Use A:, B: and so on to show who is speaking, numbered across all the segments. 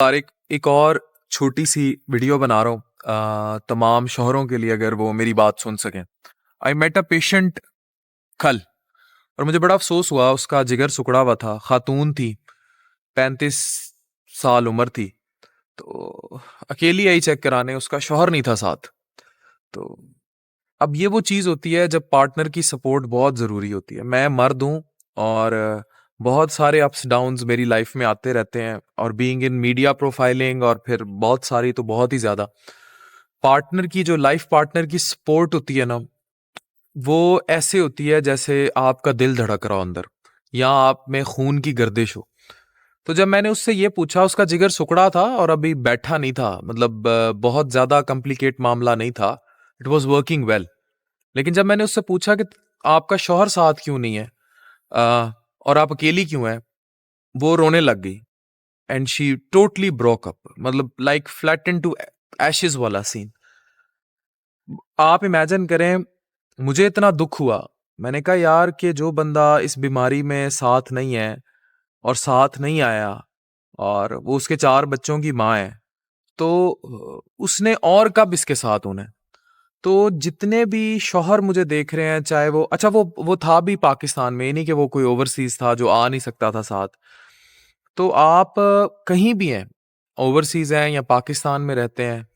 A: और एक और छोटी सी वीडियो बना रहा हूँ तमाम शोहरों के लिए, अगर वो मेरी बात सुन सकें। आई मेट अ पेशेंट कल, और मुझे बड़ा अफसोस हुआ। उसका जिगर सिकुड़ा हुआ था, खातून थी, 35 साल उम्र थी। तो अकेली आई चेक कराने, उसका शौहर नहीं था साथ। तो अब ये वो चीज़ होती है जब पार्टनर की सपोर्ट बहुत ज़रूरी होती है। मैं मर्द हूँ और बहुत सारे अप्स डाउन्स मेरी लाइफ में आते रहते हैं, और बीइंग इन मीडिया प्रोफाइलिंग और फिर बहुत सारी, तो बहुत ही ज़्यादा पार्टनर की, जो लाइफ पार्टनर की सपोर्ट होती है ना, वो ऐसे होती है जैसे आपका दिल धड़क रहा हो अंदर, या आप में खून की गर्दिश हो। तो जब मैंने उससे ये पूछा, उसका जिगर सुकड़ा था और अभी बैठा नहीं था, मतलब बहुत ज़्यादा कॉम्प्लिकेट मामला नहीं था, इट वॉज वर्किंग वेल। लेकिन जब मैंने उससे पूछा कि आपका शौहर साथ क्यों नहीं है, और आप अकेली क्यों हैं, वो रोने लग गई। And she totally broke up, मतलब लाइक फ्लैटन टू एशेस वाला सीन। आप इमेजिन करें, मुझे इतना दुख हुआ। मैंने कहा यार, कि जो बंदा इस बीमारी में साथ नहीं है और साथ नहीं आया, और वो उसके 4 बच्चों की माँ है, तो उसने और कब इसके साथ होना है। तो जितने भी शौहर मुझे देख रहे हैं, चाहे वो, अच्छा, वो था भी पाकिस्तान में, ये नहीं कि वो कोई ओवरसीज था जो आ नहीं सकता था साथ। तो आप कहीं भी हैं, ओवरसीज हैं या पाकिस्तान में रहते हैं,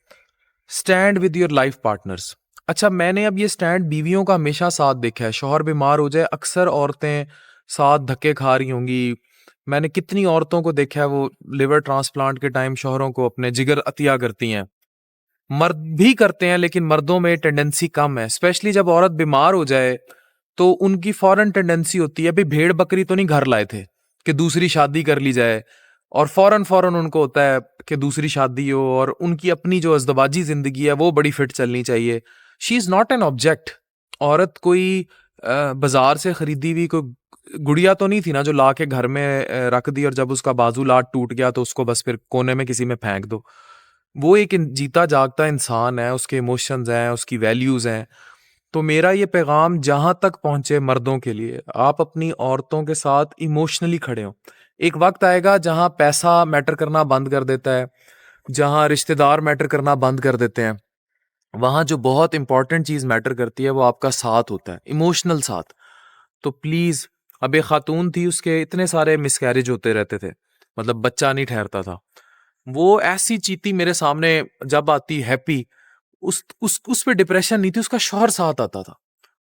A: stand with your life partners. अच्छा, मैंने अब ये स्टैंड बीवियों का हमेशा साथ देखा है। शौहर बीमार हो जाए, अक्सर औरतें साथ धक्के खा रही होंगी। मैंने कितनी औरतों को देखा है, वो लिवर ट्रांसप्लांट के टाइम शौहरों को अपने जिगर अतिया करती हैं। मर्द भी करते हैं, लेकिन मर्दों में टेंडेंसी कम है। स्पेशली जब औरत बीमार हो जाए, तो उनकी फौरन टेंडेंसी होती है, अभी भेड़ बकरी तो नहीं घर लाए थे कि दूसरी शादी कर ली जाए, और फौरन फौरन उनको होता है कि दूसरी शादी हो, और उनकी अपनी जो अज़दवाजी जिंदगी है वो बड़ी फिट चलनी चाहिए। She is not an object. औरत कोई बाजार से खरीदी हुई कोई गुड़िया तो नहीं थी ना, जो ला के घर में रख दी, और जब उसका बाजू लाट टूट गया तो उसको बस फिर कोने में किसी में फेंक दो। वो एक जीता जागता इंसान है, उसके इमोशंस हैं, उसकी वैल्यूज हैं। तो मेरा ये पैगाम जहां तक पहुंचे मर्दों के लिए, आप अपनी औरतों के साथ इमोशनली खड़े हो। एक वक्त आएगा जहां पैसा मैटर करना बंद कर देता है, जहां रिश्तेदार मैटर करना बंद कर देते हैं। वहां जो बहुत इंपॉर्टेंट चीज मैटर करती है, वो आपका साथ होता है, इमोशनल साथ। तो प्लीज, अब एक खातून थी, उसके इतने सारे मिसकैरेज होते रहते थे, मतलब बच्चा नहीं ठहरता था। वो ऐसी चीती मेरे सामने जब आती हैप्पी, उस पे डिप्रेशन नहीं थी, उसका शौहर साथ आता था,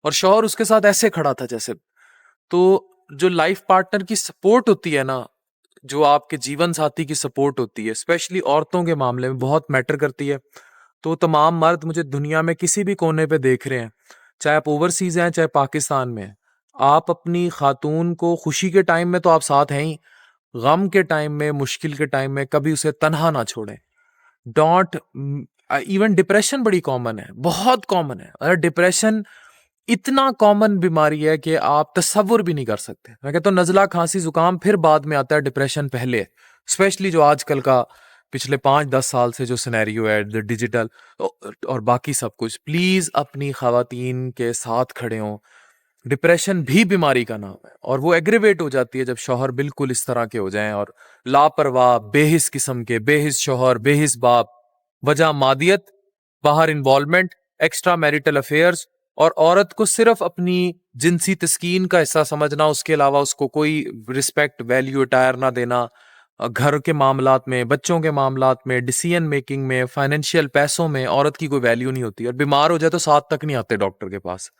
A: और शौहर उसके साथ ऐसे खड़ा था जैसे। तो जो लाइफ पार्टनर की सपोर्ट होती है ना, जो आपके जीवन साथी की सपोर्ट होती है, स्पेशली औरतों के मामले में बहुत मैटर करती है। तो तमाम मर्द मुझे दुनिया में किसी भी कोने पे देख रहे हैं, चाहे आप ओवरसीज हैं चाहे पाकिस्तान में हैं, आप अपनी खातून को खुशी के टाइम में तो आप साथ हैं ही, गम के टाइम में, मुश्किल के टाइम में कभी उसे तन्हा ना छोड़ें। डोंट, इवन डिप्रेशन बड़ी कॉमन है, बहुत कॉमन है। अगर डिप्रेशन इतना कॉमन बीमारी है कि आप तसव्वुर भी नहीं कर सकते। मैं कहता हूँ नज़ला खांसी जुकाम फिर बाद में आता है, डिप्रेशन पहले। स्पेशली जो आजकल का पिछले 5-10 साल से जो सिनेरियो है, डिजिटल और बाकी सब कुछ। प्लीज अपनी खवातीन के साथ खड़े हों। डिप्रेशन भी बीमारी का नाम है, और वो एग्रीवेट हो जाती है जब शौहर बिल्कुल इस तरह के हो जाएं, और लापरवाह, बेहिस किस्म के, बेहिस शौहर, बेहिस बाप, वजह मादियत, बाहर इन्वॉल्वमेंट, एक्स्ट्रा मैरिटल अफेयर्स, और औरत को सिर्फ अपनी जिनसी तस्कीन का हिस्सा समझना, उसके अलावा उसको कोई रिस्पेक्ट, वैल्यू, अटायर ना देना। घर के मामलात में, बच्चों के मामलात में, डिसीजन मेकिंग में, फाइनेंशियल पैसों में औरत की कोई वैल्यू नहीं होती। और बीमार हो जाए तो साथ तक नहीं आते डॉक्टर के पास।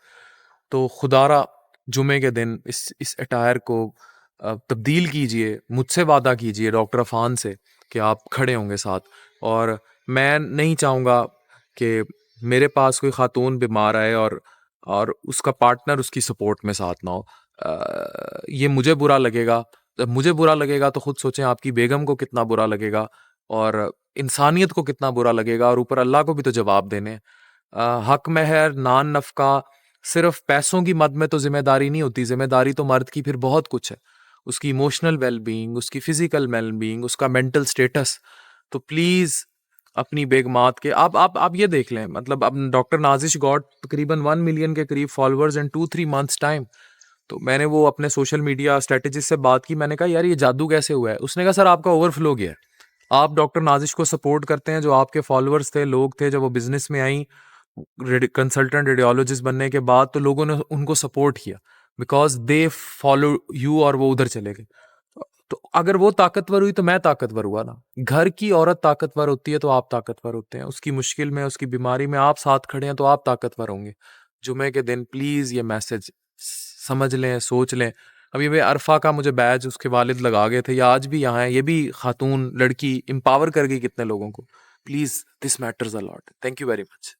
A: तो खुदारा जुमे के दिन इस अटायर को तब्दील कीजिए, मुझसे वादा कीजिए डॉक्टर अफान से कि आप खड़े होंगे साथ। और मैं नहीं चाहूँगा कि मेरे पास कोई खातून बीमार आए और उसका पार्टनर उसकी सपोर्ट में साथ ना हो। ये मुझे बुरा लगेगा। जब मुझे बुरा लगेगा तो खुद सोचें आपकी बेगम को कितना बुरा लगेगा, और इंसानियत को कितना बुरा लगेगा, और ऊपर अल्लाह को भी तो जवाब देने। हक महर, नान नफका, सिर्फ पैसों की मद में तो जिम्मेदारी नहीं होती। जिम्मेदारी तो मर्द की फिर बहुत कुछ है, उसकी इमोशनल वेलबींग, उसकी फिजिकल वेलबींग, उसका मेंटल स्टेटस। तो प्लीज अपनी बेगमात के, आप ये देख लें, मतलब अब डॉक्टर नाजिश गॉट तकरीबन 1 मिलियन के करीब फॉलोअर्स इन 2-3 मंथ्स टाइम। तो मैंने वो अपने सोशल मीडिया स्ट्रेटेजिस्ट से बात की, मैंने कहा यार ये जादू कैसे हुआ है। उसने कहा सर आपका ओवरफ्लो गया है। आप डॉक्टर नाज़िश को सपोर्ट करते हैं, जो आपके फॉलोअर्स थे, लोग थे, जब वो बिज़नेस में आईं कंसल्टेंट रेडियोलॉजिस्ट बनने के बाद, तो लोगों ने उनको सपोर्ट किया बिकॉज़ दे फॉलो यू और वो उधर चले गए। तो अगर वो ताकतवर हुई तो मैं ताकतवर हुआ ना। घर की औरत ताकतवर होती है तो आप ताकतवर होते हैं। उसकी मुश्किल में, उसकी बीमारी में आप साथ खड़े हैं तो आप ताकतवर होंगे। जुमे के दिन प्लीज़ ये मैसेज समझ लें, सोच लें। अभी वे अरफा का मुझे बैज उसके वालिद लगा गए थे, या आज भी यहाँ है। ये भी खातून लड़की एम्पावर कर गई कितने लोगों को। Please this matters a lot. Thank you very much.